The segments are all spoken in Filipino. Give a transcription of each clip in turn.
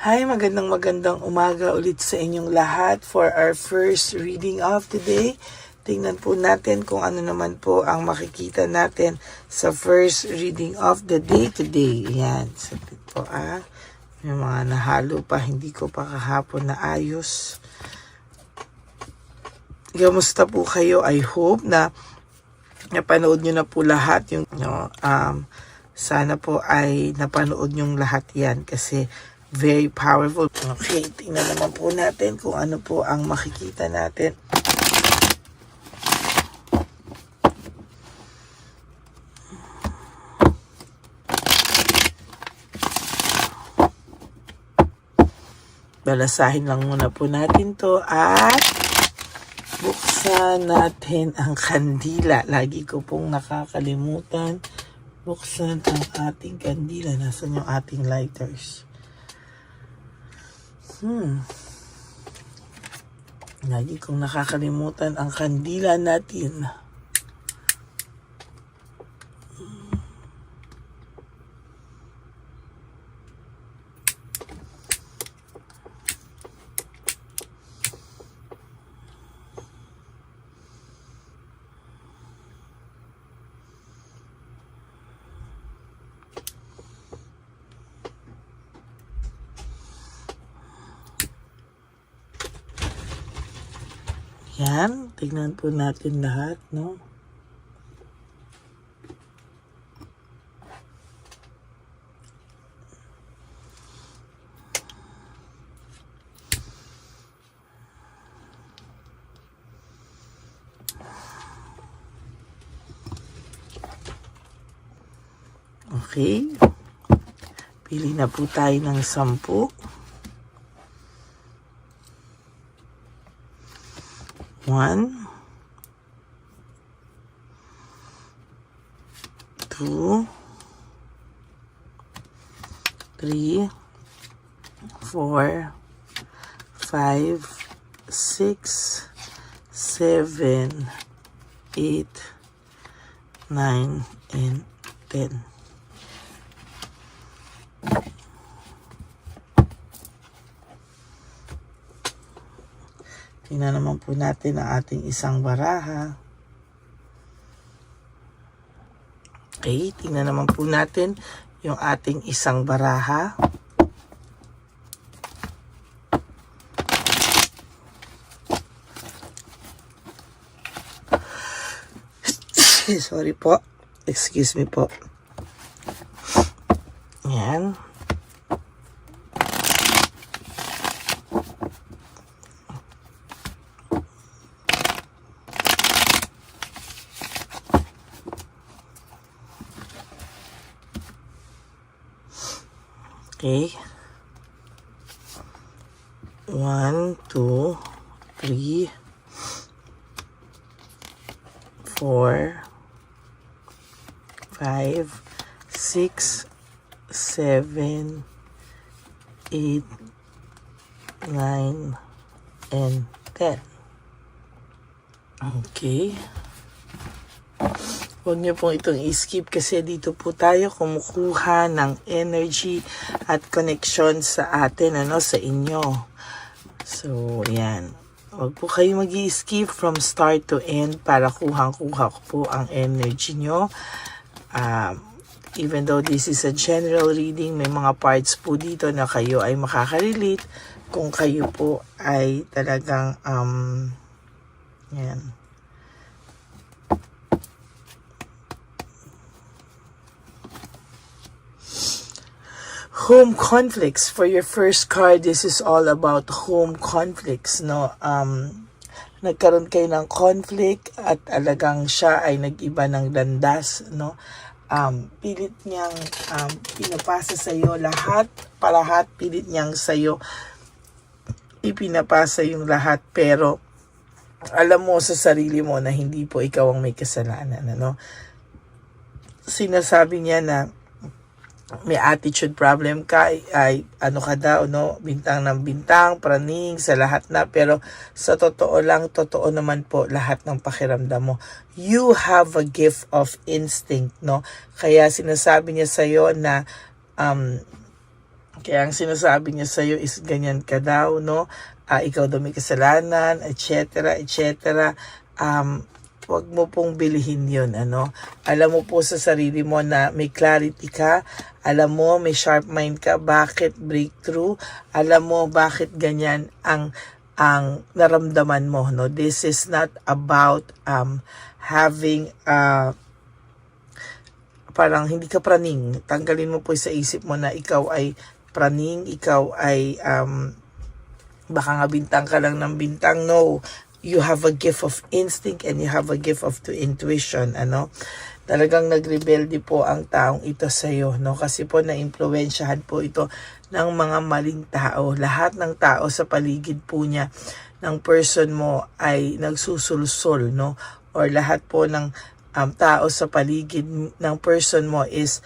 Hi, magandang umaga ulit sa inyong lahat for our first reading of the day. Tingnan po natin kung ano naman po ang makikita natin sa first reading of the day today. Yan, saglit po May mga nahalo pa, hindi ko pa kahapon na ayos. Kamusta po kayo? I hope na napanood nyo na po lahat yung sana po ay napanood nyo lahat yan kasi very powerful. Okay, tingnan naman po natin kung ano po ang makikita natin. Balasahin lang muna po natin to at buksan natin ang kandila. Lagi ko pong nakakalimutan. Buksan ang ating kandila. Nasaan yung ating lighters? Lagi kong nakakalimutan ang kandila natin. Yan, tignan po natin lahat, no? Okay. Pili na po tayo ng 10. 1, 2, 3, 4, 5, 6, 7, 8, 9, and 10. Tingnan naman po natin ang ating isang baraha. Okay, tingnan naman po natin yung ating isang baraha. Sorry po. Excuse me po. Yan. Okay. 1, 2, 3, 4, 5, 6, 7, 8, 9, and 10. Okay. Huwag niyo pong itong i-skip kasi dito po tayo kumukuha ng energy at connection sa atin, sa inyo. So, yan. Huwag po kayo mag-i-skip from start to end para kuhang-kuha ko po ang energy nyo. Even though this is a general reading, may mga parts po dito na kayo ay makaka-relate kung kayo po ay talagang, yan. Home conflicts. For your first card, this is all about home conflicts, no? Nagkaroon kayo ng conflict at alagang siya ay nag-iba ng landas, no? Pilit niyang pinapasa sa iyo lahat, pilit niyang sa iyo ipinapasa yung lahat, pero alam mo sa sarili mo na hindi po ikaw ang may kasalanan, ano? Sinasabi niya na may attitude problem ka, ay ano ka daw, no? Bintang ng bintang, praning sa lahat na, pero sa totoo naman po lahat ng pakiramdam mo. You have a gift of instinct, no? Kaya sinasabi niya sa iyo na Kaya ang sinasabi niya sa'yo is ganyan ka daw, no? Ikaw daw may kasalanan, etc., etc. Wag mo pong bilihin yun, ano? Alam mo po sa sarili mo na may clarity ka, alam mo may sharp mind ka, bakit breakthrough, alam mo bakit ganyan ang naramdaman mo, no? This is not about having parang hindi ka praning. Tanggalin mo po sa isip mo na ikaw ay praning, ikaw ay baka nga bintang ka lang ng bintang. No, you have a gift of instinct and you have a gift of intuition, ano. Talagang nagrebelde po ang taong ito sa iyo, no, kasi po naimpluwensyahan po ito ng mga maling tao. Lahat ng tao sa paligid po niya ng person mo ay nagsusulsol, no, or lahat po ng tao sa paligid ng person mo is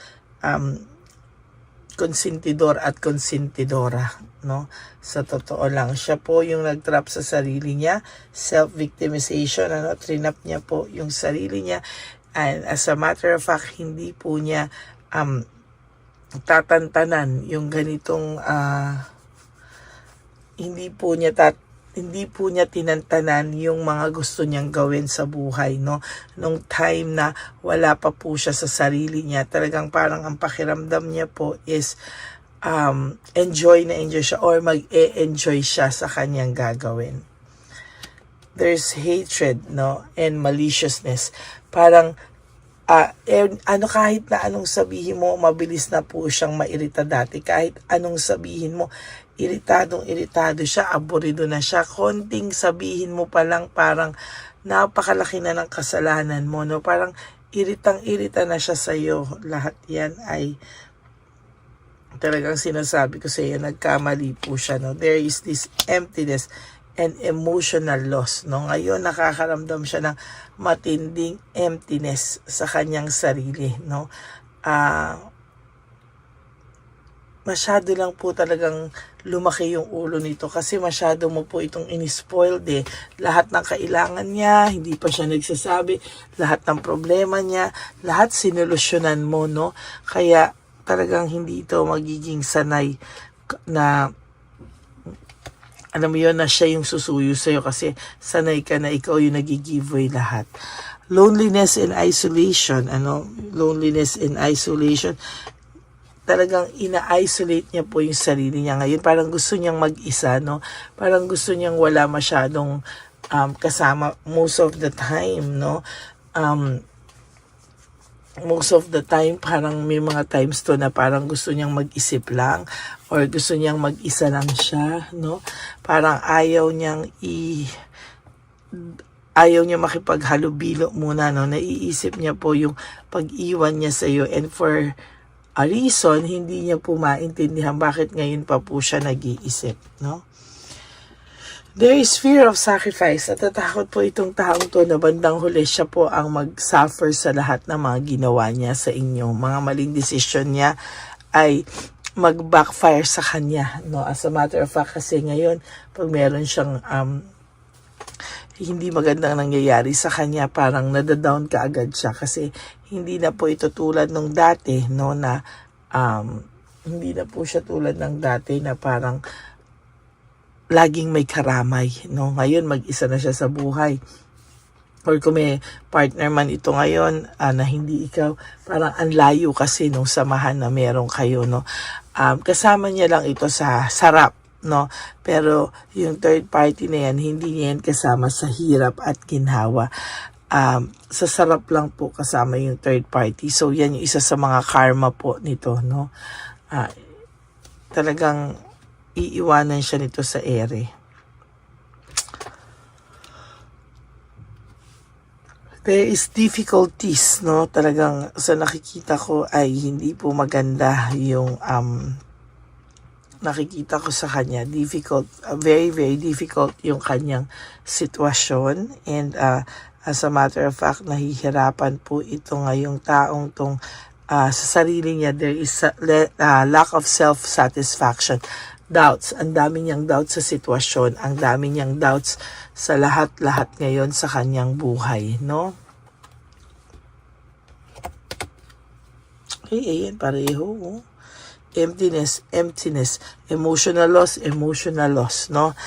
konsentidor at konsentidora, no? Sa totoo lang, siya po yung nagtrap sa sarili niya, self-victimization, ano, trinap niya po yung sarili niya, and as a matter of fact, hindi po niya tatantanan yung ganitong hindi po niya tinantanan yung mga gusto niyang gawin sa buhay, no? Nung time na wala pa po siya sa sarili niya, talagang parang ang pakiramdam niya po is enjoy siya or mag-e-enjoy siya sa kanyang gagawin. There's hatred, no? And maliciousness. Parang kahit na anong sabihin mo, mabilis na po siyang mairita dati. Kahit anong sabihin mo, iritado siya, aburido na siya. Konting sabihin mo pa lang, parang napakalaki na ng kasalanan mo, no? Parang iritang-irita na siya sa'yo. Lahat yan ay talagang sinasabi ko sa iyo, nagkamali po siya, no? There is this emptiness and emotional loss, no? Ngayon nakakaramdam siya ng matinding emptiness sa kanyang sarili, no? Masyado lang po talagang lumaki yung ulo nito kasi masyado mo po itong inispoiled eh. Lahat ng kailangan niya, hindi pa siya nagsasabi. Lahat ng problema niya, lahat sinolusyonan mo, no? Kaya talagang hindi ito magiging sanay na, alam mo yun, na siya yung susuyo sa'yo kasi sanay ka na ikaw yung nag-giveaway lahat. Loneliness and isolation, loneliness and isolation, talagang ina-isolate niya po yung sarili niya ngayon. Parang gusto niyang mag-isa, no? Parang gusto niyang wala masyadong kasama most of the time, no? Most of the time, parang may mga times to na parang gusto niyang mag-isip lang or gusto niyang mag-isa lang siya, no? Parang ayaw niya makipaghalubilo muna, no? Naiisip niya po yung pag-iwan niya sa iyo, and for a reason, hindi niya po maintindihan bakit ngayon pa po siya nag-iisip, no? There is fear of sacrifice. Natatakot po itong taong to na bandang huli siya po ang mag-suffer sa lahat ng mga ginawa niya sa inyo. Mga maling decision niya ay mag-backfire sa kanya, no? As a matter of fact, kasi ngayon, pag meron siyang hindi magandang nangyayari sa kanya, parang nadadown ka agad siya kasi hindi na po ito tulad nung dati, no, na hindi na po siya tulad ng dati na parang laging may karamay, no? Ngayon mag-isa na siya sa buhay. Or kung may partner man ito ngayon na hindi ikaw, parang ang layo kasi nung samahan na meron kayo, no? Kasama niya lang ito sa sarap, no? Pero yung third party na yan, hindi niya yan kasama sa hirap at ginhawa. Sa sarap lang po kasama yung third party. So yan yung isa sa mga karma po nito, no? Talagang iiwanan siya nito sa ere. There is difficulties, no? Talagang sa nakikita ko ay hindi po maganda yung nakikita ko sa kanya. Difficult, very, very difficult yung kanyang sitwasyon. And as a matter of fact, nahihirapan po ito ngayong taong tong sa sarili niya. There is lack of self-satisfaction. Doubts. Ang dami niyang doubts sa sitwasyon. Ang dami niyang doubts sa lahat-lahat ngayon sa kanyang buhay, no? Okay, ayan, pareho. Oh. emptiness, emptiness, emotional loss, no?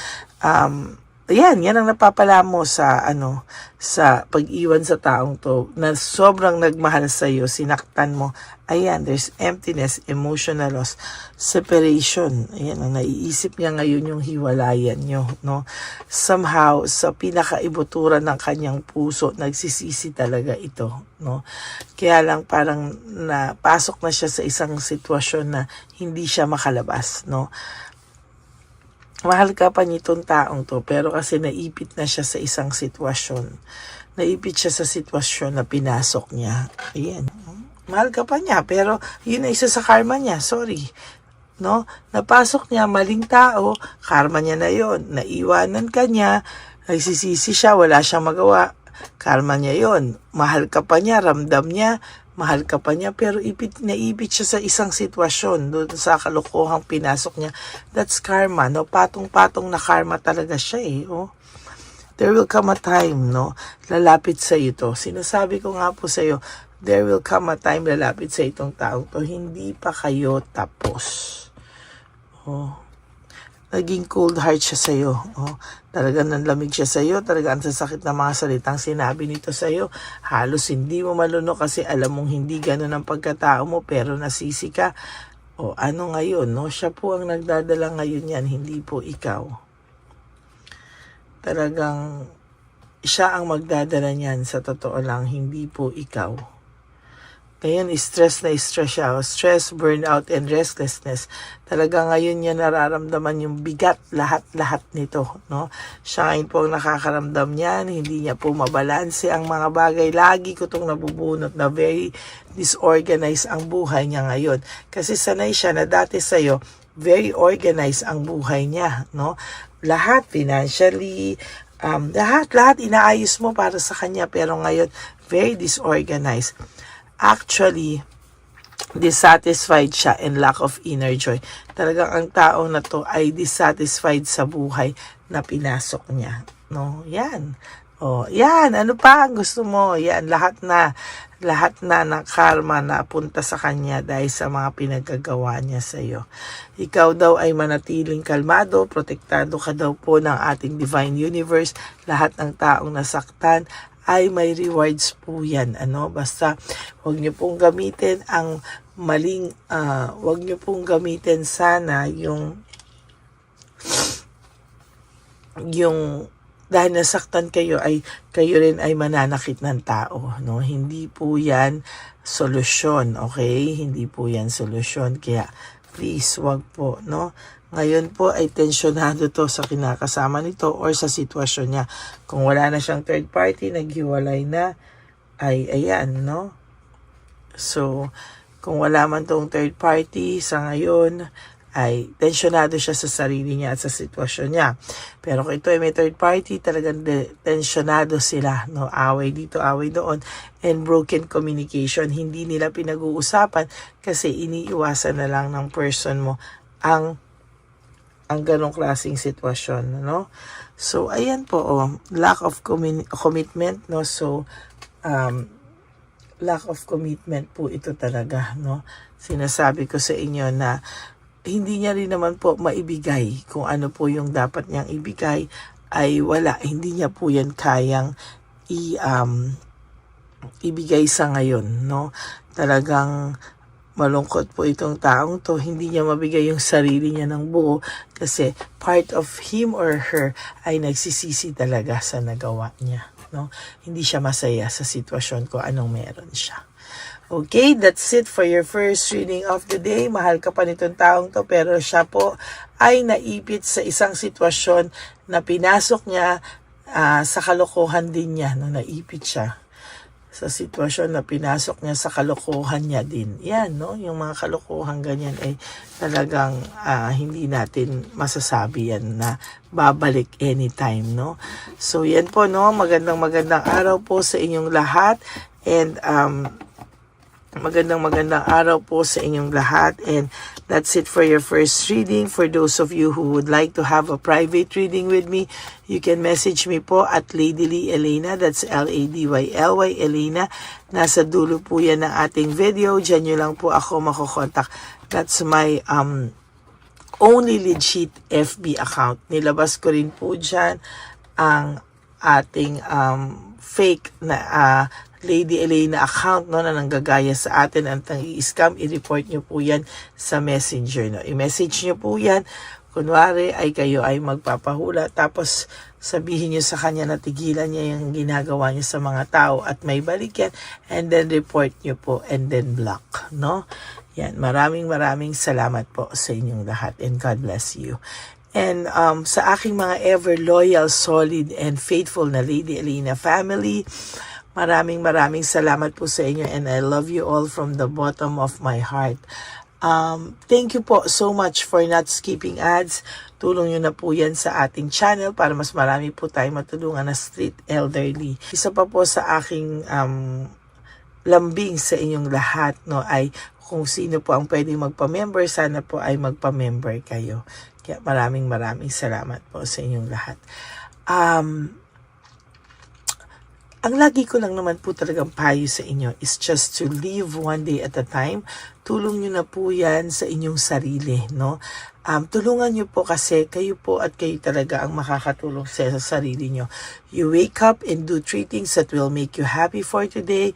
Yan ang napapala mo sa sa pag-iwan sa taong to na sobrang nagmahal sa iyo, sinaktan mo. Ayan, there's emptiness, emotional loss, separation. Ayan, naiisip niya ngayon yung hiwalayan nyo, no? Somehow, sa pinakaibuturan ng kanyang puso, nagsisisi talaga ito, no? Kaya lang parang napasok na siya sa isang sitwasyon na hindi siya makalabas, no? Mahal ka pa nitong taong to, pero kasi naipit na siya sa isang sitwasyon. Naipit siya sa sitwasyon na pinasok niya. Ayan. Mahal ka pa niya, pero yun na isa sa karma niya. Sorry. No? Napasok niya, maling tao, karma niya na yon. Naiwanan ka niya, nagsisisi siya, wala siyang magawa. Karma niya yon. Mahal ka pa niya, ramdam niya, mahal ka pa niya, pero naipit siya sa isang sitwasyon doon sa kalokohang pinasok niya. That's karma, no? Patong-patong na karma talaga siya, oh. There will come a time, no? Lalapit sa ito. Sinasabi ko nga po sa iyo, there will come a time lalapit sa itong taong to. Hindi pa kayo tapos. Oh. Naging cold heart siya sa iyo. Oh, talagang nanlamig siya sa iyo. Talagang ang sasakit ng mga salitang sinabi nito sa iyo. Halos hindi mo malunok kasi alam mong hindi ganun ang pagkatao mo pero nasisi ka. O ano ngayon, no? Siya po ang nagdadala ngayon yan, hindi po ikaw. Talagang siya ang magdadala niyan, sa totoo lang, hindi po ikaw. Ngayon, stress na stress siya. Stress, burnout, and restlessness. Talaga ngayon niya nararamdaman yung bigat, lahat-lahat nito. No? Siya ngayon po ang nakakaramdam niyan. Hindi niya po mabalanse ang mga bagay. Lagi ko itong nabubunot na very disorganized ang buhay niya ngayon. Kasi sanay siya na dati sa'yo, very organized ang buhay niya. No? Lahat, financially, lahat inaayos mo para sa kanya. Pero ngayon, very disorganized. Actually, dissatisfied siya and lack of inner joy. Talagang ang taong na to ay dissatisfied sa buhay na pinasok niya. No? Yan. Oh, yan. Ano pa ang gusto mo? Yan. Lahat na ng karma na punta sa kanya dahil sa mga pinagagawa niya sa iyo. Ikaw daw ay manatiling kalmado, protektado ka daw po ng ating divine universe. Lahat ng taong nasaktan ay may rewards po yan. Basta huwag niyo pong gamitin ang maling, huwag niyo pong gamitin sana yung dahil nasaktan kayo ay kayo rin ay mananakit ng tao, no? Hindi po yan solusyon, okay? Hindi po yan solusyon, kaya please wag po, no? Ngayon po ay tensyonado to sa kinakasama nito or sa sitwasyon niya. Kung wala na siyang third party, naghiwalay na, ay ayan, no? So, kung wala man tong third party sa ngayon, ay tensyonado siya sa sarili niya at sa sitwasyon niya. Pero kung ito ay may third party, talagang tensyonado sila, no? Away dito, away doon, and broken communication. Hindi nila pinag-uusapan kasi iniiwasan na lang ng person mo ang ganong klaseng sitwasyon, no? So, ayan po, lack of commitment, no? So, lack of commitment po ito talaga, no? Sinasabi ko sa inyo na hindi niya rin naman po maibigay kung ano po yung dapat niyang ibigay ay wala. Hindi niya po yan kayang ibigay sa ngayon, no? Talagang malungkot po itong taong to, hindi niya mabigay yung sarili niya ng buo kasi part of him or her ay nagsisisi talaga sa nagawa niya, no? Hindi siya masaya sa sitwasyon ko anong meron siya. Okay, that's it for your first reading of the day. Mahal ka pa nitong taong to pero siya po ay naipit sa isang sitwasyon na pinasok niya sa kalokohan din niya, no? Naipit siya sa sitwasyon na pinasok niya sa kalokohan niya din. Yan, no? Yung mga kalokohan ganyan ay talagang hindi natin masasabi yan na babalik anytime, no? So, yan po, no? Magandang araw po sa inyong lahat. And, magandang araw po sa inyong lahat. And, That's it for your first reading. For those of you who would like to have a private reading with me, you can message me po at Lady Lee Elena. That's LADYLY Elena. Nasa dulo po yan ng ating video. Diyan nyo lang po ako makokontak. That's my only legit FB account. Nilabas ko rin po dyan ang ating fake na Lady Elena account, no, na nanggagaya sa atin at nang i-scam. I-report nyo po yan sa messenger, no. I-message nyo po yan. Kunwari ay kayo ay magpapahula, tapos sabihin nyo sa kanya na tigilan niya yung ginagawa niya sa mga tao at may balik yan, and then report nyo po and then block, no. Yan, maraming salamat po sa inyong lahat, and God bless you. And sa aking mga ever loyal, solid, and faithful na Lady Elena family, maraming salamat po sa inyo, and I love you all from the bottom of my heart. Thank you po so much for not skipping ads. Tulong nyo na po yan sa ating channel para mas marami po tayo matulungan na street elderly. Isa pa po sa aking lambing sa inyong lahat, no, ay kung sino po ang pwedeng magpa-member, sana po ay magpa-member kayo. Kaya maraming salamat po sa inyong lahat. Ang lagi ko lang naman po talagang payo sa inyo is just to live one day at a time. Tulong nyo na po yan sa inyong sarili, no? Tulungan nyo po kasi kayo po at kayo talaga ang makakatulong sa sarili nyo. You wake up and do 3 things that will make you happy for today.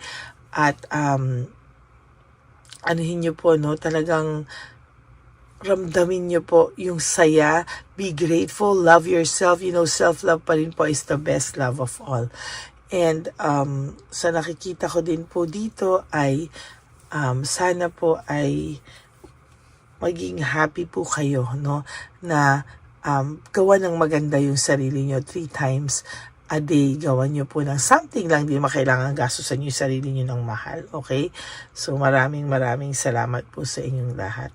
At anuhin nyo po, no? Talagang ramdamin nyo po yung saya. Be grateful. Love yourself. You know, self-love pa rin po is the best love of all. And sa nakikita ko din po dito ay sana po ay maging happy po kayo, no, na gawa ng maganda yung sarili nyo 3 times a day. Gawan nyo po ng something lang, di makailangan gastusan yung sarili nyo ng mahal, okay? So maraming salamat po sa inyong lahat.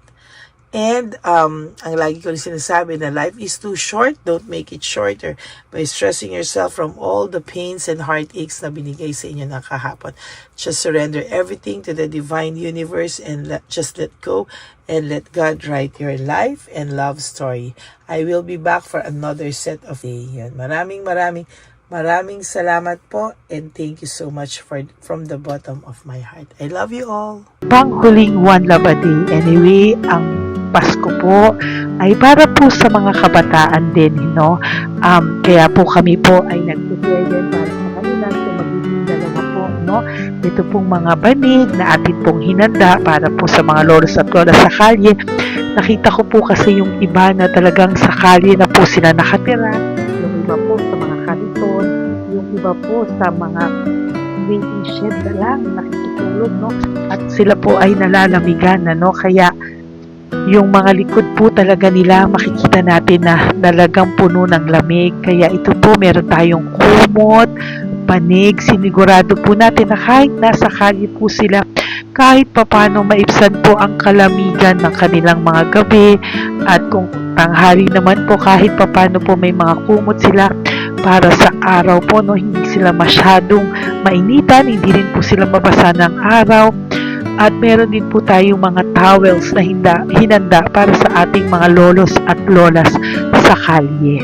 And ang lagi ko rin sinasabi na life is too short, don't make it shorter by stressing yourself from all the pains and heartaches na binigay sa inyo ng kahapon. Just surrender everything to the divine universe and just let go and let God write your life and love story. I will be back for another set of day. Yan. Maraming salamat po, and thank you so much from the bottom of my heart. I love you all. Panghuling One Love a Day. Anyway, ang Pasko po ay para po sa mga kabataan din, no? Kaya po kami po ay nag-prepare din para sa kanila. So magiging dalawa po, no? Ito pong mga banig na atin pong hinanda para po sa mga lolos at lola sa kalye. Nakita ko po kasi yung iba na talagang sa kalye na po sila nakatira. Yung iba po sa mga kariton, yung iba po sa mga waiting shed na lang nakikitulog, no? At sila po ay nalalamigan na, no? Kaya yung mga likod po talaga nila makikita natin na talagang puno ng lamig. Kaya ito po, meron tayong kumot, panig. Sinigurado po natin na kahit nasa kalye po sila, kahit papano maibsan po ang kalamigan ng kanilang mga gabi. At kung tanghali naman po, kahit papano po may mga kumot sila para sa araw po, no, hindi sila masyadong mainitan, hindi rin po sila mabasa ng araw. At meron din po tayong mga towels na hinanda para sa ating mga lolos at lolas sa kalye.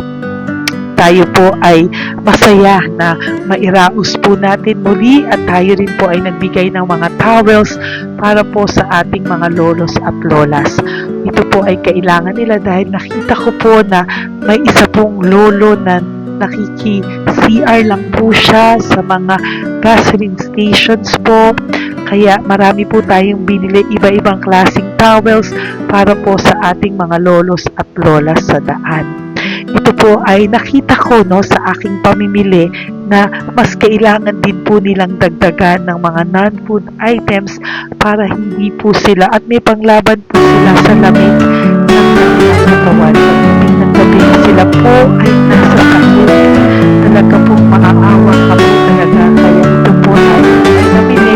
Tayo po ay masaya na mairaos po natin muli at tayo rin po ay nagbigay ng mga towels para po sa ating mga lolos at lolas. Ito po ay kailangan nila dahil nakita ko po na may isa pong lolo na nakiki-CR lang po siya sa mga gasoline stations po. Kaya marami po tayong binili iba-ibang klaseng towels para po sa ating mga lolos at lolas sa daan. Ito po ay nakita ko, no, sa aking pamimili na mas kailangan din po nilang dagdagan ng mga non-food items para hindi po sila at may panglaban po sila sa lamig ng kanilang katawan. Pagdating ng gabi sila po ay nasa sakit. Talaga pong maaawa ka po talaga. Kaya ito po ay nabili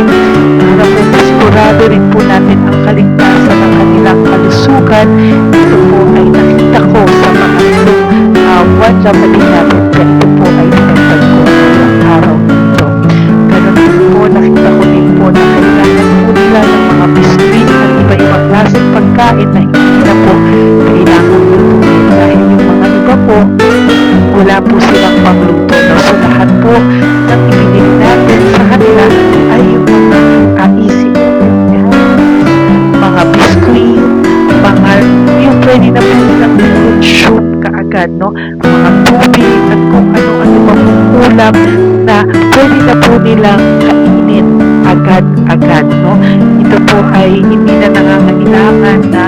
para po sigurado rin po natin ang kaligtasan ng kanilang kalusugan. Ito po ay nakita ko sa mga One Love a Day natin. Kaya ito po ay pinagtag ko ng araw nito. Ganun din po, nakita ko din po na kailangan po nila ng mga biskuit at iba-ibang klaseng pagkain na hindi agad, no? Mga tubig at kung ano-ano pa pong ulam na pwede na po nilang kainin agad-agad, no? Ito po ay hindi na nangangailangan na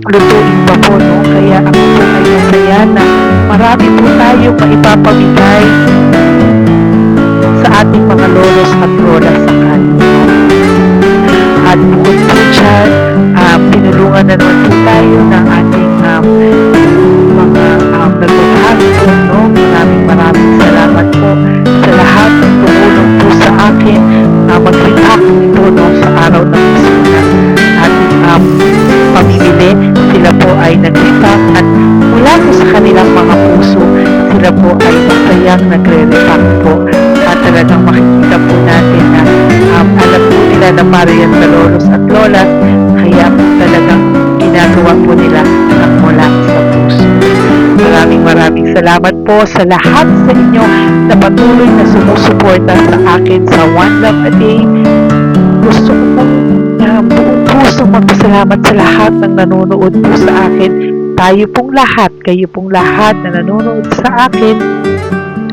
lutuin pa po, no? Kaya ako po ay masaya na marami po tayo maipapamigay sa ating mga lolos at lola sa kanila. At bukod po dyan, pinulungan na naman po tayo ng ating mga nagpapahapon, no? Maraming salamat po sa lahat ng tumulong po sa akin mag-react ito, no? Sa araw ng Pasko na ating pamimili. Sila po ay nag-react at mula po sa kanilang mga puso, sila po ay masayang nagre-react po. At talagang makikita po natin na alam po nila na para yan sa lolos at lolas, kaya po talagang ginagawa po nila ng mula sa puso. Maraming salamat po sa lahat sa inyo na patuloy na sumusuporta sa akin sa One Love a Day. Gusto ko pong buong pusong magpasalamat sa lahat ng nanonood po sa akin. Tayo pong lahat, kayo pong lahat na nanonood sa akin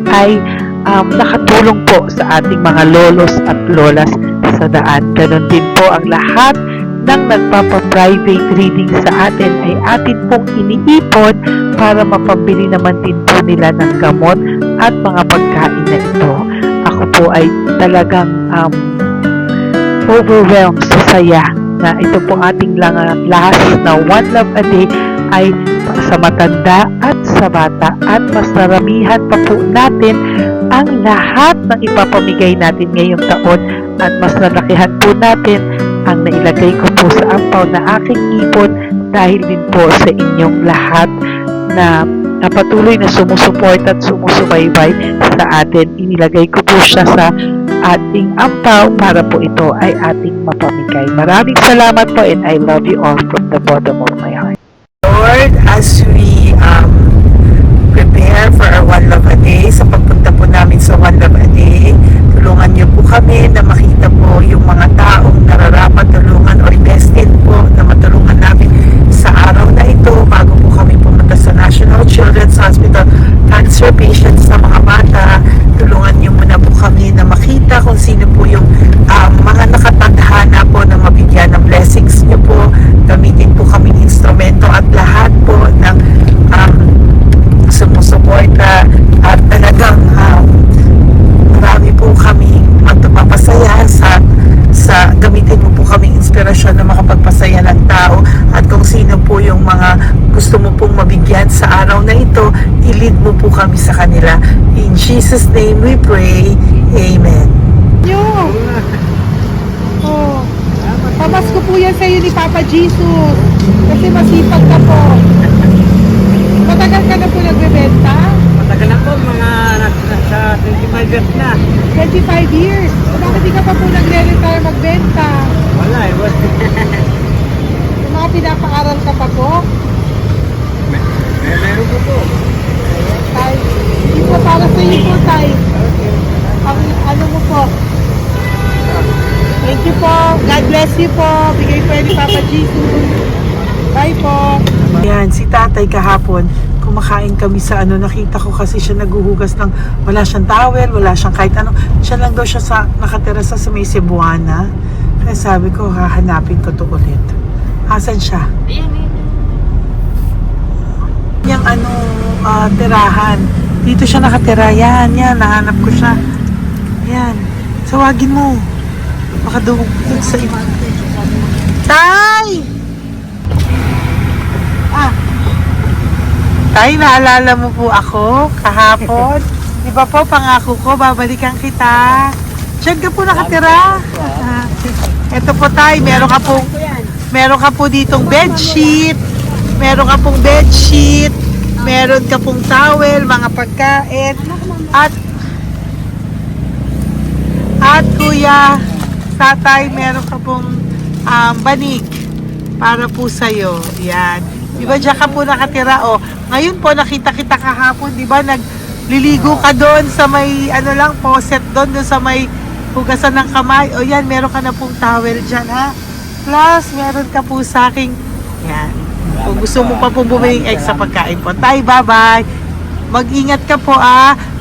ay nakatulong po sa ating mga lolos at lolas sa daan. Ganon din po ang lahat ng nagpapa-private reading sa atin ay atin pong iniipon para mapambili naman din po nila ng gamot at mga pagkain na ito. Ako po ay talagang overwhelmed sa saya na ito po ating last na One Love a Day ay sa matanda at sa bata at mas naramihan pa po natin ang lahat ng ipapamigay natin ngayong taon at mas nalakihan po natin ang nailagay ko po sa ampaw na aking ipon dahil din po sa inyong lahat na patuloy na sumusuporta at sumusubaybay sa atin. Inilagay ko po siya sa ating ampaw para po ito ay ating mapamigay. Maraming salamat po and I love you all from the bottom of my heart. Lord, as we prepare for our One Love a Day, sa pagpunta po namin sa One Love a Day, tulungan niyo po kami na makita po yung mga taong nararapat tulungan or destined po na matulungan namin sa araw na ito bago po kami pumunta sa National Children's Hospital. Cancer patients sa mga bata, tulungan niyo muna po kami na makita kung sino po yung mga nakatadhana po na mabigyan ng blessings niyo po. Gamitin po kaming instrumento at lahat po ng sumusuporta at talagang marami po kami magpapasaya sa gamitin mo po kaming inspirasyon na makapagpasaya ng tao at kung sino po yung mga gusto mo pong mabigyan sa araw na ito, i-lead mo po kami sa kanila. In Jesus' name we pray. Amen. Oh, pamasko po yan sa'yo ni Papa Jesus. Kasi masipag ka po. Matagal ka na po nagbebenta? Matagal na po, mga nasa 25 years na. 25 years. Bakit di ka pa po nagre-retire magbenta? Wala eh, boss. Yung mga pinapaaral ka pa po? Meron po po. Tay, hindi po para sa iyo po, Tay. Ang ano mo po? Thank you po. God bless you po. Bigay po yan ni Papa Jesus. Bye po. Yan, si tatay kahapon, kumakain kami sa nakita ko kasi siya naguhugas ng, wala siyang towel, wala siyang kahit ano. Siya lang daw siya nakatira sa may Cebuana. Kaya sabi ko, hahanapin ko to ulit. Asan siya? Yung tirahan. Dito siya nakatira. Yan, nahanap ko siya. Yan. Tawagin mo. Baka doon sa iba. Tay! Tay, naalala mo po ako kahapon? Di ba po, pangako ko, babalikan kita. Diyan ka po nakatira. Ito po, Tay, meron ka po ditong bedsheet. Meron ka pong bedsheet. Meron ka pong towel, mga pagkain. At kuya, tatay, meron ka pong banig para po sa'yo. Yan. Di ba diyan ka po nakatira? O, ngayon po nakita kita kahapon, di ba? Nagliligo ka doon sa may, faucet doon sa may hugasan ng kamay. O yan, meron ka na pong towel dyan, ha? Plus, meron ka po sa aking, yan. Kung gusto mo pa po bumili ng extra pagkain po. Tay, bye-bye. Mag-ingat ka po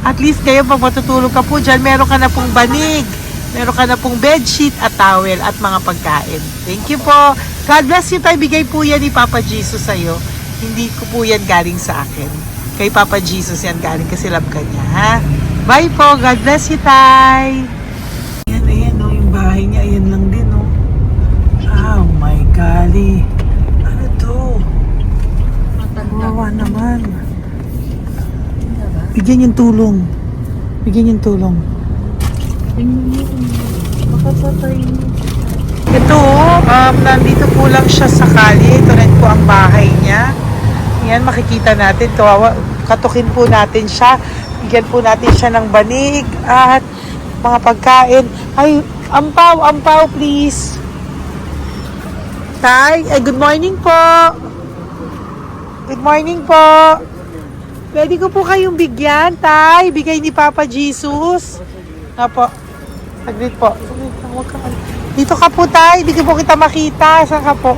At least kayo pag matutulog ka po dyan, meron ka na pong banig. Meron ka na pong bedsheet at towel at mga pagkain. Thank you po. God bless you tayo. Bigay po yan ni Papa Jesus sa'yo. Hindi ko po yan galing sa akin. Kay Papa Jesus yan galing kasi love ka niya, ha? Bye po. God bless you, tay. Ayan, yung bahay niya. Ayan lang din, Oh my golly. Ano to? Wawa naman. Bigyan yung tulong. Bigyan yung tulong. Ito, nandito po lang siya sa kalye. Ito rin po ang bahay niya. Yan, makikita natin. Katukin po natin siya. Bigyan po natin siya ng banig at mga pagkain. Ay, ampaw, please. Tay, good morning po. Good morning po. Pwede ko po kayong bigyan, tay. Bigay ni Papa Jesus. Apo. Saglit po. Dito ka po, tay. Hindi ko po kita makita. Saan ka po?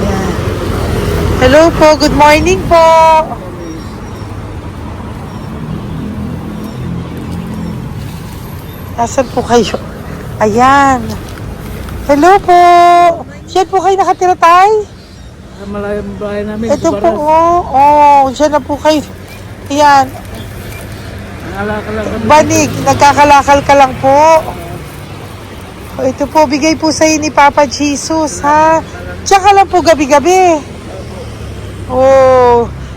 Yan. Hello po. Good morning po. Nasaan po kayo? Ayan. Hello po. Diyan po kayo nakatira, tay? Malayang bahay namin. Ito po, diyan na po kayo. Ayan. Banig, nagkakalakal ka lang po. Ito po, bigay po sa'yo ni Papa Jesus, ha? Tsaka lang po gabi-gabi.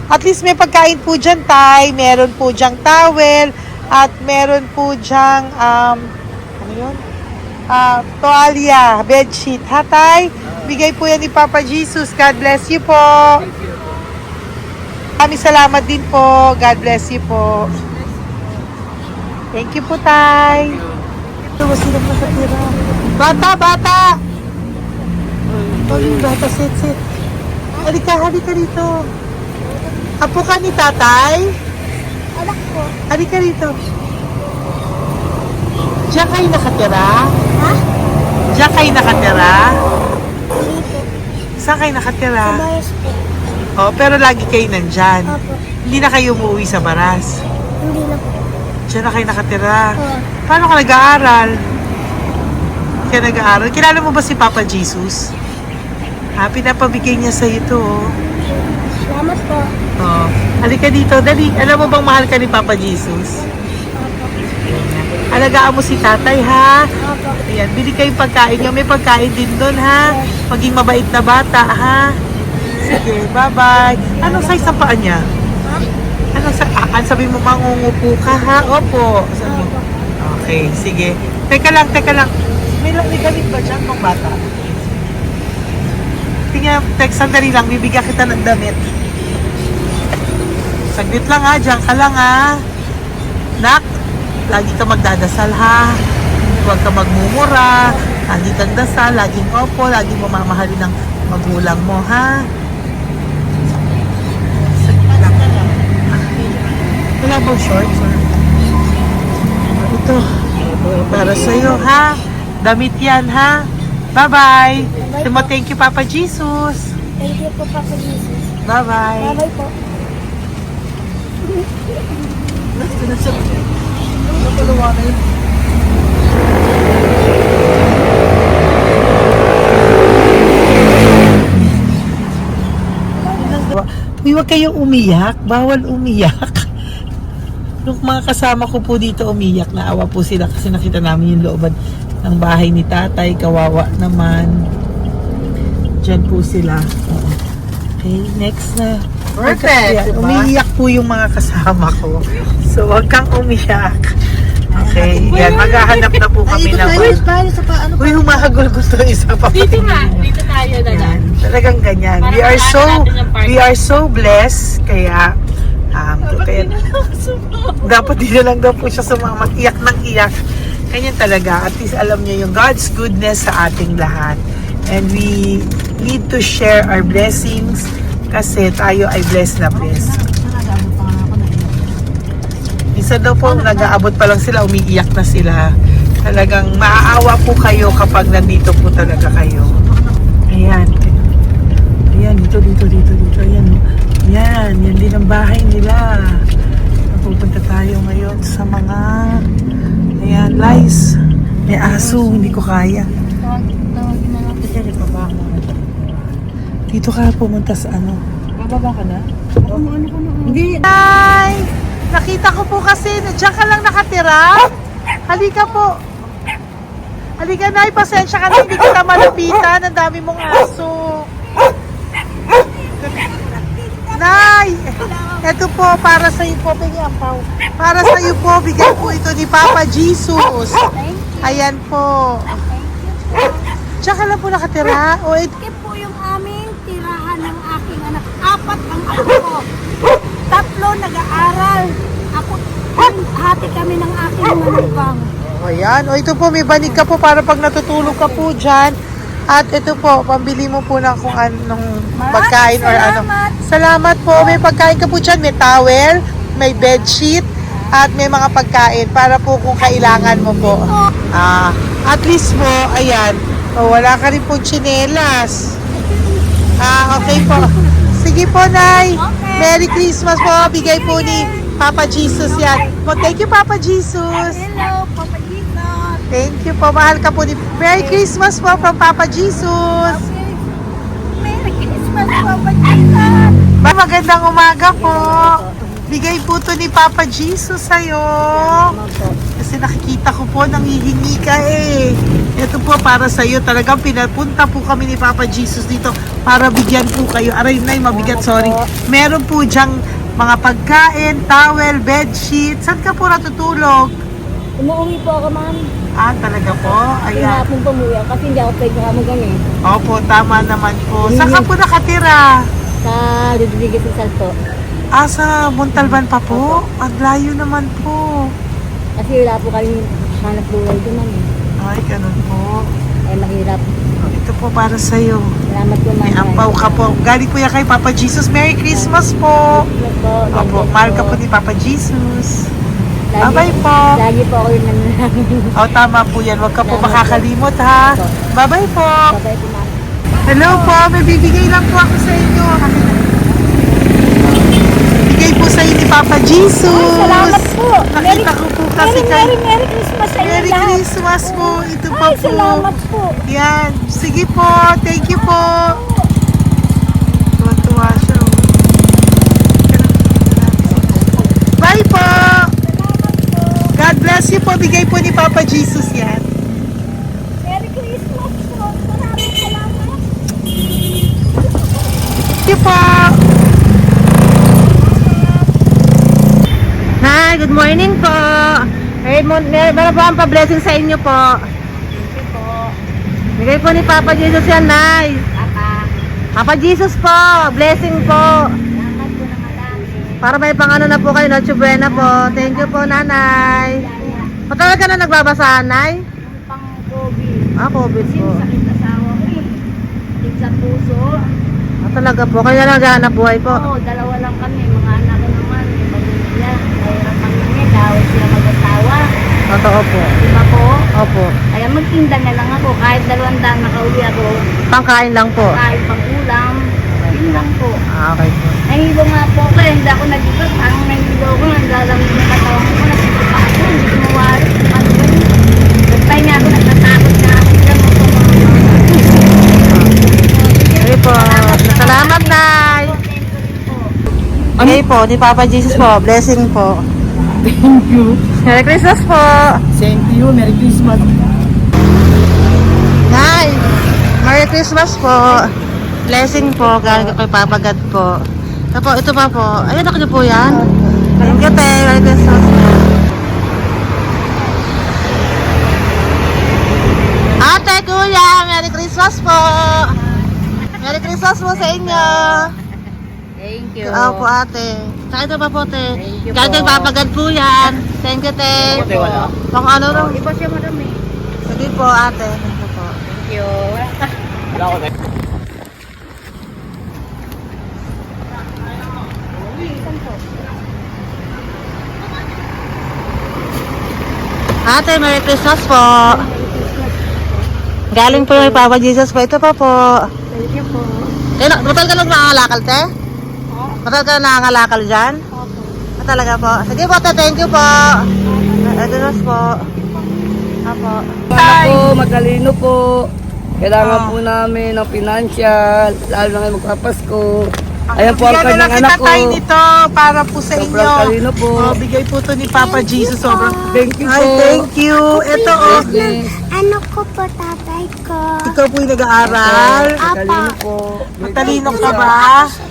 At least may pagkain po dyan, tay. Meron po dyang towel. At meron po dyang, ano yun? Toalya, bedsheet, ha, tay? Bigay po yan ni Papa Jesus. God bless you po. Maraming salamat din po. God bless you po. Thank you po, tay. Ito, silang nakatira. Bata! Yung bata, sit. Halika rito. Apo ka ni tatay? Anak ko. Halika rito. Diyan kayo nakatira? Ha? Diyan kayo nakatira? Dito. Saan kayo nakatira? Sa Baras po. Pero lagi kayo nandyan. Opo. Hindi na kayo umuwi sa Baras. Hindi na po. Diyan na kayo nakatira. Oo. Paano ka nag-aaral? Kaya nag-aaral? Kilala mo ba si Papa Jesus? Pinapabigay niya sa ito. Salamat po. Halika dito. Dali. Alam mo bang mahal ka ni Papa Jesus? Alagaan mo si tatay, ha? Opo. Ayan, bili kayong pagkain nyo. May pagkain din doon, ha? Maging mabait na bata, ha? Sige, bye-bye. Anong size ang paa niya? Sabi mo, mangungupo ka, ha? Opo. Sabi mo. Okay, sige. Teka lang. May gamit ba dyan ng bata? Tingnan, sandali lang. Bibigyan kita ng damit. Saglit lang, ha? Diyan ka lang, ha? Nak, lagi ka magdadasal, ha? Huwag ka magmumura. Lagi kang dasal. Laging opo. Laging mamamahalin ng magulang mo, ha? Saglit lang. Wala bang shorts? Ito. Para sa'yo, ha? Damit yan, ha? Bye-bye. Thank you, Papa Jesus. Thank you po, Papa Jesus. Bye-bye. Bye-bye po. Uy, huwag kayong umiyak. Bawal umiyak. Yung mga kasama ko po dito umiyak, naawa po sila kasi nakita namin yung looban ng bahay ni tatay. Kawawa naman. Diyan po sila. Okay, next na. Perfect. Diba? Umiiyak po yung mga kasama ko. So, huwag kang umiyak. Okay, yan. Maghahanap na po kami naman. Uy, humahagol gusto isa pa. Dito tayo na lang. Talagang ganyan. We are so blessed. Kaya, dapat di na lang daw po siya sumama. Iyak ng iyak. Ganyan talaga. At least alam niyo yung God's goodness sa ating lahat. And we need to share our blessings kasi tayo ay blessed na blessed. Minsan daw po, nag-aabot pa lang sila, umiiyak na sila. Talagang maaawa po kayo kapag nandito po talaga kayo. Ayan. Ayan, dito. Ayan. Yan din ang bahay nila. Pupunta tayo ngayon sa mga ayan, lice. May aso, hindi ko kaya. Dito ka pumunta sa ano? Bababa ka na? Hindi. Hi! Nakita ko po kasi, diyan ka lang nakatira. Halika po. Halika, Nay, pasensya ka na, hindi kita malapitan. Ang dami mong aso. Nay! Ito po, para sa iyo po, para sa iyo po, bigay po ito ni Papa Jesus. Ayan po. Diyan ka lang po nakatira. O, Ito po yung aming tirahan ng aking anak. 4 ang anak ko. 3 nag-aaral. Ako, hati kami ng aking manugang. ayan. O, ito po, may banig ka po para pag natutulog ka po dyan. At ito po, pambili mo po ng kung anong pagkain or ano. Salamat po. May pagkain ka po dyan. May towel, may bedsheet, at may mga pagkain para po kung kailangan mo po. At least po, ayan. O, wala ka rin po tsinelas. Okay po. Sige po, Nay. Merry Christmas po. Bigay po ni Papa Jesus yan. Thank you, Papa Jesus. Hello, Papa Jesus. Thank you po. Mahal ka po ni... Merry Christmas po from Papa Jesus. Merry Christmas, Papa Jesus. Magandang umaga po. Bigay po to ni Papa Jesus sa'yo. Kasi nakikita ko po, nanghihingi ka eh. Ito po para sa'yo. Talagang pinapunta po kami ni Papa Jesus dito para bigyan po kayo. Aray, Nay, mabigat, sorry. Meron po dyang mga pagkain, towel, bedsheet. Saan ka po natutulog? Umuwi po ako, ma'am. Talaga po? Ayan. Hinapon po umuwi ako kasi hindi ako pwede kamagan eh. Opo, tama naman po. Saan ka po nakatira? Sa Rodriguez ng Salto. Sa Montalban pa po? Ang layo naman po. Kasi wala po kami hanap buhay doon, ma'am. Ay, ganun po. Mahirap. Ito po para sa'yo. Salamat po, ma'am. May ampaw ka po. Galing po yan kay Papa Jesus. Merry Christmas po. Opo, mahal ka po ni Papa Jesus. Bye-bye po. Lagi po ako yung nananangin. Tama po yan. Huwag ka po makakalimot, ha? Bye-bye po. Babay po, ma'am. Hello po. May bibigay lang po ako sa inyo. Bigay po sa inyo ni Papa Jesus. Salamat po. Nakita ko po kasi kay... Merry Christmas sa inyo Merry lahat. Christmas po. Ito pa Ay, po. salamat po. Yan. Sige po. Thank you po. Tuwa-tuwa siya. Bye po. God bless you po. Bigay po ni Papa Jesus yan. Merry Christmas po. Maraming salamat. Thank you po. Hi, good morning po. Meron po ang pa-blessing sa inyo po. Thank you po. Bigay po ni Papa Jesus yan, Nay. Papa Jesus po, blessing po. Salamat po na madami. Para may pang-ano na po kayo, Noche Buena po. Thank you po, Nanay. Patagal ka na nagbabasahan, Nay? Pang-COVID. COVID po. Sakit na asawa ko eh. Sakit sa puso. Talaga po, kaya naghahanap buhay po. Oo, 2 lang kami. Mga anak ko naman. May pamilya. Mahirap ang nangyay. Dahil sila mag-asawa. Totoo po. Diba po? Opo. Kaya magtinda na lang ako. Kahit 200 nakauwi ako. Pangkain lang po. Kahit pang ulam. Yun lang po. Okay po. Nahilo nga po ako. Hindi ako nag-ibat. Ang nahilo ko. Naglalamig na katawan ko. Nagsipa ako. Hindi ko mawari. Ano ba yun? Nagpay nga ako. Nagtatakot na ako. Okay po. Salamat, Nay. Okay po, ni Papa Jesus po. Blessing po. Thank you. Merry Christmas po. Same to you. Merry Christmas. Hi! Merry Christmas po. Blessing po. Galing kay Papa God po. Ito pa po. Ayun, ako na po yan. Thank you, te. Merry Christmas po. Ate, kuya, Merry Christmas po. Merry Christmas po sa inyo. Thank you. Opo, ate. Saka ito pa po, te. Thank you Galing kay po. Papa God po yan. Thank you, te. Pang ano lang. Iba siya marami. Sige po, ate. Thank you po. Thank you. Ate, Merry Christmas po. Galing po may Papa Jesus po. Ito pa po. Thank you po. Matagal ka lang nangangalakal, te? Matagal ka lang nangangalakal dyan? Talaga po. Sige po, te. Thank you po. Merry Christmas po. Apo. Ano po, matalino po. Kailangan po namin ng financial, lalo na ngayon magpapasko. Ayan po ang Bigyan na lang kanyang anak kita ko. tayo nito para po sa inyo. Sobrang talino po. Bigay po to ni Papa Jesus. Sobrang Thank you Ay, po. thank you. Ito Bless. Ano ko po, tatay ko? ikaw po yung nag-aaral. Matalino po. Matalino ka ba?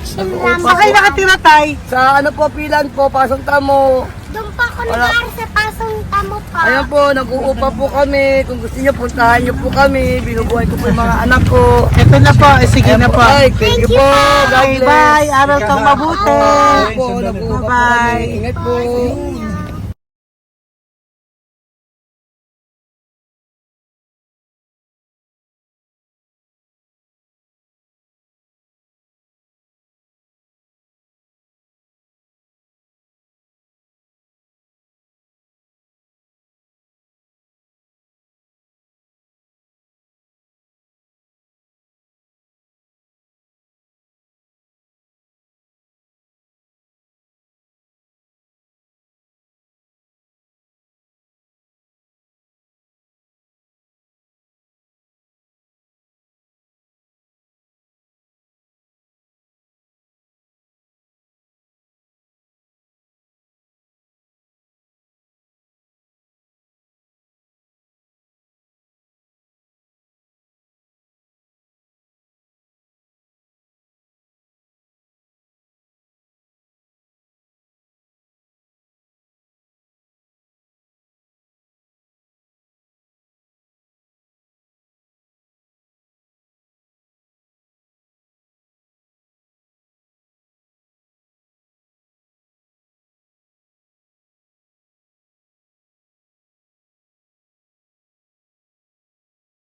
Saan kayo nakatira, tay? Sa ano po, pilan po, pasong tamo. Doon pa ako nag-aaral sa pasong tamo pa. Ayan po, nag-uupa po kami. Kung gusto niyo, puntahan niyo po kami. Binubuhay ko po yung mga anak ko. Ito na po. Sige na po. Ay, thank you po. God Okay, bless. bye. Aral kang mabuti. Ayan po, nag-uupa po Bye-bye. kami. Ingat po.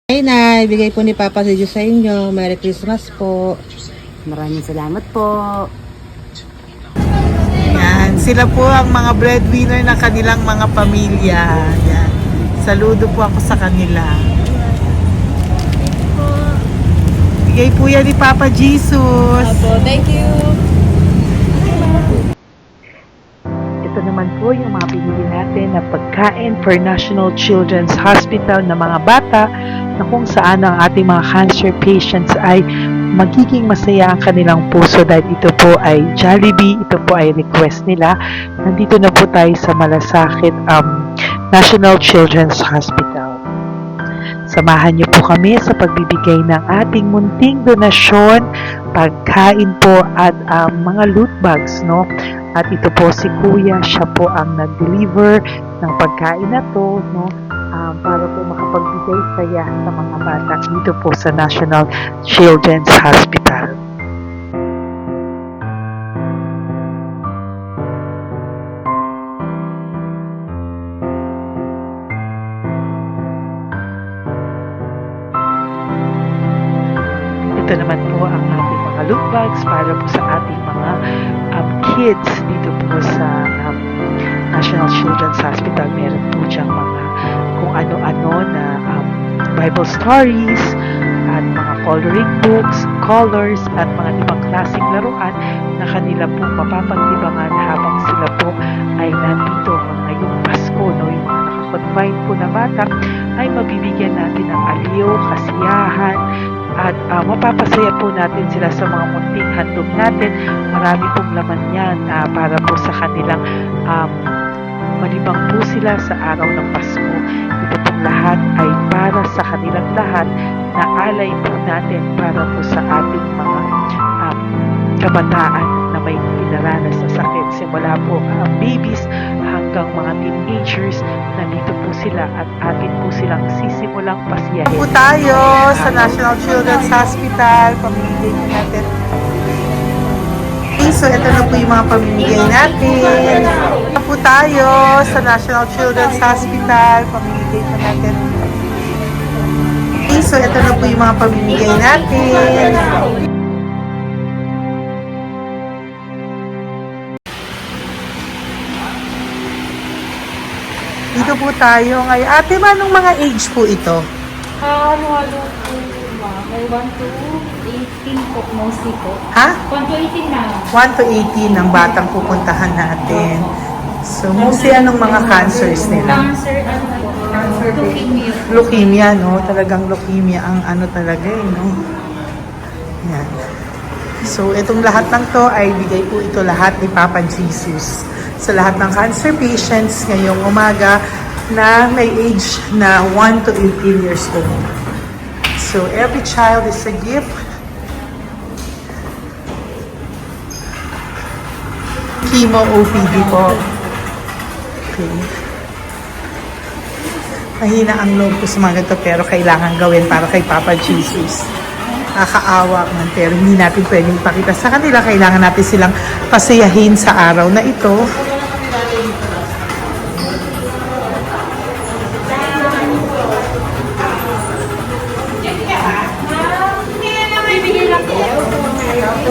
Ay, Nay. Bigay po ni Papa Jesus sa inyo. Merry Christmas po. Maraming salamat po. Yan. Sila po ang mga breadwinner ng kanilang mga pamilya. Yan. Saludo po ako sa kanila. Bigay po yan ni Papa Jesus. Thank you. Ito naman po yung mga pinili natin na pagkain for National Children's Hospital na mga bata na kung saan ang ating mga cancer patients ay magiging masaya ang kanilang puso dahil ito po ay Jollibee, ito po ay request nila. Nandito na po tayo sa Malasakit National Children's Hospital. Samahan niyo po kami sa pagbibigay ng ating munting donasyon, pagkain po at mga loot bags, no? At ito po si Kuya, siya po ang nag-deliver ng pagkain na to, no? Para po makapagbigay saya sa mga bata dito po sa National Children's Hospital. Ito naman po ang ating mga loot bags para po sa ating mga kids dito po sa National Children's Hospital. Meron po diyang mga kung ano-ano na Bible stories at mga coloring books, colors at mga ibang klaseng laruan na kanila po mapapagdibangan habang sila po ay nandito ngayong Pasko, no? Yung mga nakakonfine po na bata ay mabibigyan natin ng aliw, kasiyahan at mapapasaya po natin sila sa mga munting handog natin. Marami pong laman yan para po sa kanilang malibang po sila sa araw ng Pasko. Ito pong lahat ay para sa kanilang lahat na alay po natin para po sa ating mga kabataan na may pinaranas na sakit. Simula po babies hanggang mga teenagers, nandito po sila at atin po silang sisimulang pasiyahin. Po tayo sa National Children's Hospital. Pamimigay po natin. So, ito na po yung mga pamimigay natin. Ito po tayo sa National Children's Hospital. Pamimigay po natin. So, ito na po yung mga pamimigay natin. dito po tayo ngayon. Ate, manong mga age po ito? Ano po, may 1 to 18 po, mostly po. Ha? 1 to 18 na. 1 to 18 ang batang pupuntahan natin. So, mostly anong mga cancers nila? Cancer, ano po, leukemia. Leukemia, no? Talagang leukemia ang ano talaga, no? Yan. So, itong lahat ng to ay bigay po ito lahat ni Papa Jesus sa lahat ng cancer patients ngayong umaga na may age na 1 to 18 years old. So, every child is a gift. Chemo OPD po. Okay. Mahina ang loob ko sa mga ganito pero kailangan gawin para kay Papa Jesus. Nakakaawa man pero hindi natin pwedeng ipakita sa kanila. Kailangan natin silang pasayahin sa araw na ito.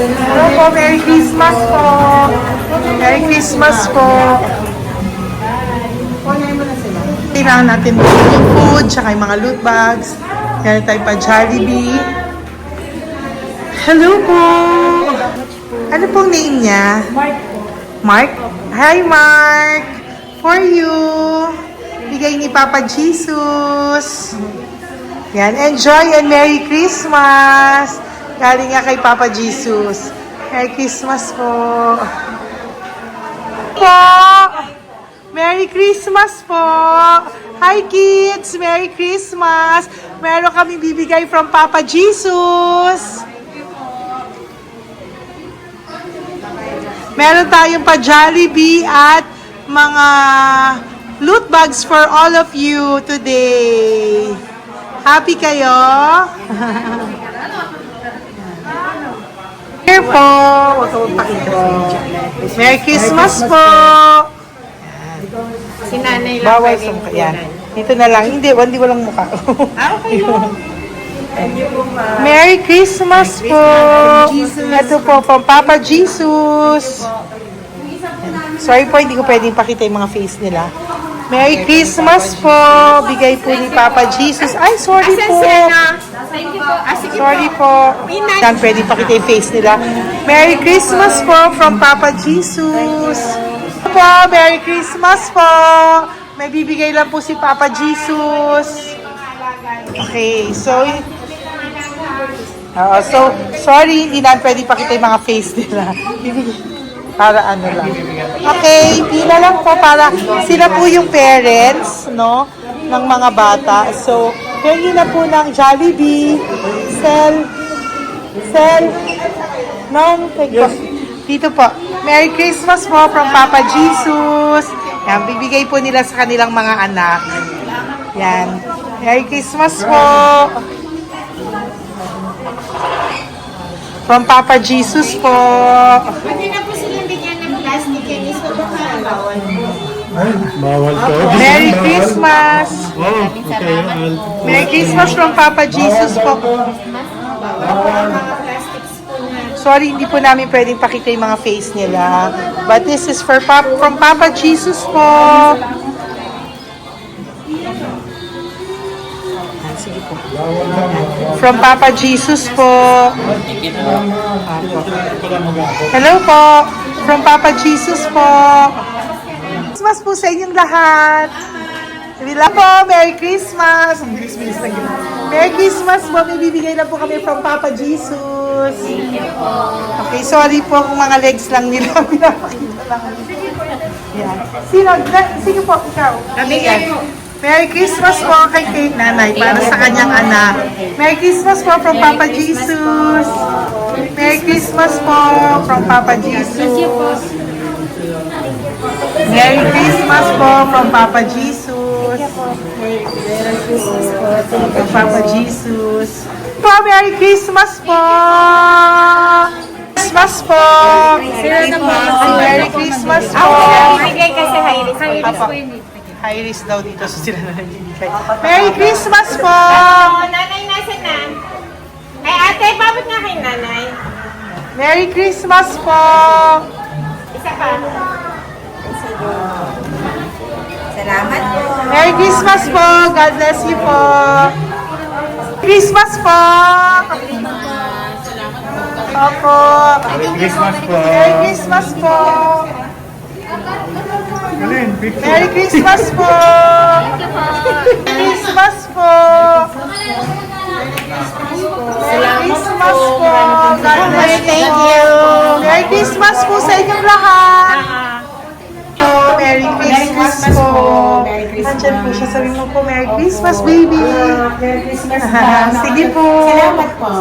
Hello po, Merry Christmas po! Merry Christmas po! Kailangan natin bumili yung food, tsaka yung mga loot bags. Kaya tayo pa Jollibee. Hello po! Ano pong name niya? Mark po. Mark? Hi, Mark! For you! Bigay ni Papa Jesus! Yan, enjoy and Merry Christmas! Galing nga kay Papa Jesus. Merry Christmas po! Po! Merry Christmas po! Hi kids! Merry Christmas! Meron kami bibigay from Papa Jesus! Meron tayong pa Jollibee at mga loot bags for all of you today. Happy kayo? Here po! Huwag ka magpakita sa video. Merry Christmas po! Si nanay lang Bawal pwedeng sa yan. Ito na lang. Hindi walang mukha. Okay po. Merry Christmas po! Ito po, from Papa Jesus. Sorry po, hindi ko pwedeng pakita yung mga face nila. Merry Christmas po! Bigay po ni Papa Jesus. Ay, sorry po! Thank you po. Sorry po. Yan, pwedeng pakita yung face nila. Merry Christmas po from Papa Jesus. Po, Merry Christmas po! May bibigay lang po si Papa Jesus. Okay, so sorry, hindi na pwede pakita yung mga face nila. Para ano lang. Okay, pila lang po para sila po yung parents, no, ng mga bata. So, hingi na po ng Jollibee, dito po. Merry Christmas po from Papa Jesus. Yan, bibigay po nila sa kanilang mga anak. Yan. Merry Christmas po. From Papa Jesus po. Pwede na po silang bigyan ng plastic and iso baka bawal po. Bawal to. Merry Christmas. Oh, okay. Merry Christmas from Papa Jesus po. Mga plastics po na. Sorry, hindi po namin pwedeng pakita yung mga face nila. But this is for from Papa Jesus po. Sige po. From Papa Jesus po. Hello po. From Papa Jesus po. Christmas po sa inyong lahat. Wala po, Merry Christmas. Merry Christmas po. May bibigay na po kami from Papa Jesus. Okay, sorry po kung mga legs lang nila. Pinapakita lang. Yan. Sino po? Ikaw. Nabigay po. Merry Christmas po kay nanay para sa kanyang anak. Merry Christmas po from Papa Jesus. Merry Christmas po from Papa Jesus. Merry Christmas po from Papa Jesus. Merry Christmas po from Papa Jesus. Po, Merry Christmas po. Christmas po. Merry Christmas po. Bigay kasi high-risk. High-risk po yun. High risk daw dito so sila na nagbibigay. Merry Christmas po! Nanay, nasa na? Ay, ate, pabot nga kay nanay. Merry Christmas po! Isa pa. Salamat po. Merry Christmas po. God bless you po. Christmas po. Opo. Merry Christmas po. Merry Christmas po. Alin, picture. Merry Christmas po. Christmas po. Merry Christmas po. God bless you. Merry Christmas po sa inyong lahat. Merry Christmas po. Nandiyan po siya. Sabi mo po, Merry Christmas, baby. Merry Christmas. Sige po. Salamat po.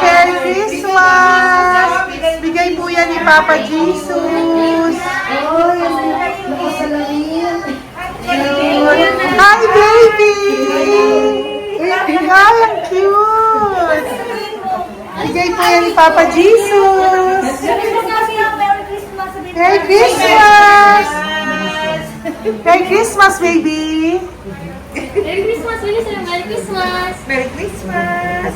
Merry Christmas. Bigay po yan ni Papa Jesus. Hi, baby! Hi, ang cute! Bigay po yan ni Papa Jesus. Merry Christmas! Merry Christmas, baby! Merry Christmas, Merry Christmas! Merry Christmas!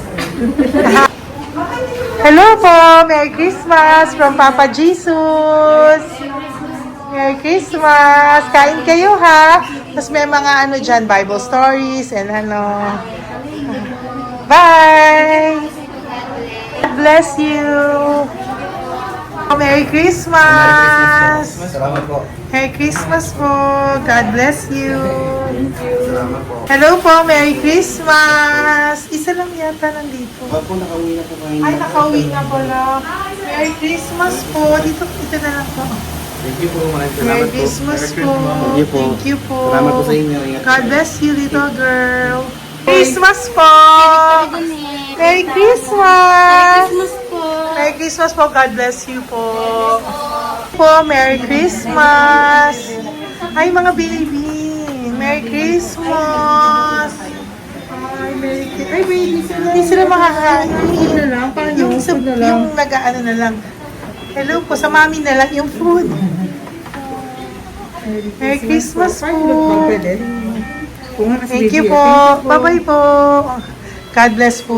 Hello po! Merry Christmas from Papa Jesus! Merry Christmas! Kain kayo ha! Tapos may mga ano dyan, Bible stories and ano. Bye! God bless you! Merry Christmas! Salamat po. Merry Christmas po! God bless you! Hello po! Merry Christmas! Isa lang yata nandito. Opo, nakauwi na po kayo. Ay, nakauwi na pala. Merry Christmas po! Dito na lang po. Thank you po. Maraming salamat Merry po. Christmas po! Thank you po. Thank you po! Salamat po sa inyo. Ingat po. God bless you, little girl! Christmas po! Merry Christmas! Merry Christmas po! God bless you po! Merry Christmas! Ay, mga baby! Merry Christmas! Ay, Merry Christmas! Ay, baby sila! Hindi sila makakain. Yung nag-ano na lang. Hello po, sa mami na lang yung food. Merry Christmas po! Thank you po! Bye-bye po! God bless po!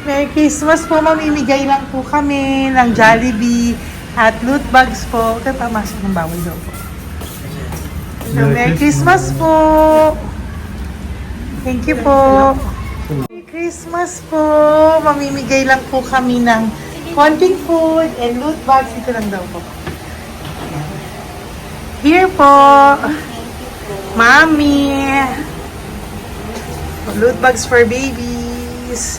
Merry Christmas po! Mamimigay lang po kami ng Jollibee at loot bags po. Kaya pamasok ng bawal daw po. So, Merry Christmas po! Thank you po! Merry Christmas po! Mamimigay lang po kami ng konting food and loot bags. Ito lang daw po. Here po! Mommy! Loot bags for babies.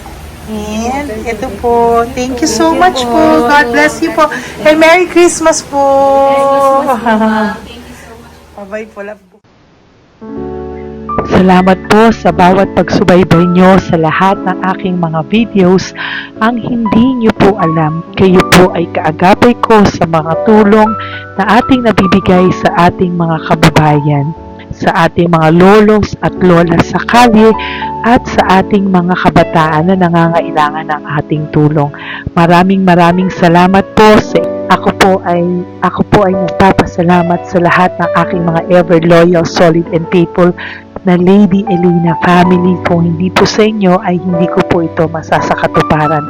And ito po. Thank you so much po. God bless you po. And Merry Christmas po. Bye-bye po. Love po. Salamat po sa bawat pagsubaybay nyo sa lahat ng aking mga videos. Ang hindi nyo po alam, kayo po ay kaagapay ko sa mga tulong na ating nabibigay sa ating mga kababayan, sa ating mga lolos at lola sa kalye, at sa ating mga kabataan na nangangailangan ng ating tulong. Maraming salamat po sa ako po ay nagpapasalamat sa lahat ng aking mga ever loyal, solid and faithful na Lady Elena family. Kung hindi po sa inyo ay hindi ko po ito masasakatuparan.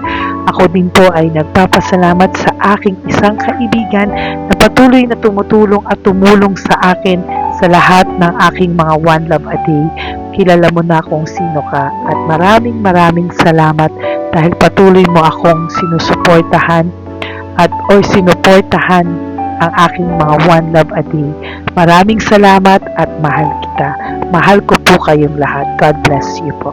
Ako din po ay nagpapasalamat sa aking isang kaibigan na patuloy na tumutulong at tumulong sa akin sa lahat ng aking mga One Love a Day. Kilala mo na kung sino ka at maraming salamat dahil patuloy mo akong sinusuportahan o sinuportahan ang aking mga One Love a Day. Maraming salamat at mahal kita. Mahal ko po kayong lahat. God bless you po.